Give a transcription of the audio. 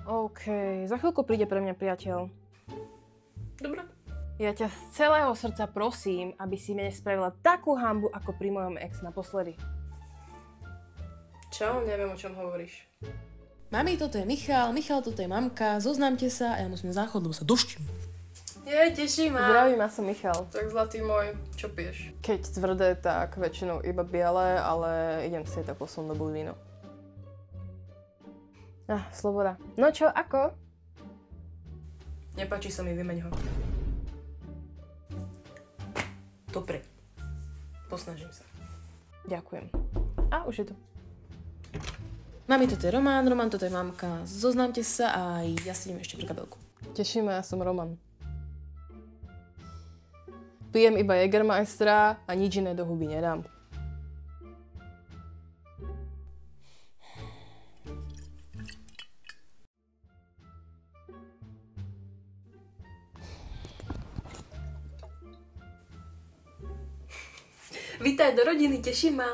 OK, za chvíľku príde pre mňa priateľ. Dobre. Ja ťa z celého srdca prosím, aby si mne nespravila takú hanbu, ako pri mojom ex naposledy. Čo? Neviem, o čom hovoríš. Mami, toto je Michal, toto je mamka, zoznámte sa a ja musím na záchod, lebo sa doštím. Teší ma. Zdravím, ja som Michal. Tak zlatý môj, čo piješ? Keď tvrdé, tak väčšinou iba biele, ale idem si tak poslednú dobu víno. Sloboda. No čo, ako? Nepáči sa mi, vymeň ho. Dobre. Posnažím sa. Ďakujem. A už je to. Mami, toto je Roman, toto je mamka, zoznámte sa a ja si idem ešte pri kabelku. Teší ma, ja som Roman. Pijem iba Jägermeistera a nič iné do huby nedám. Vítaj do rodiny, teší ma.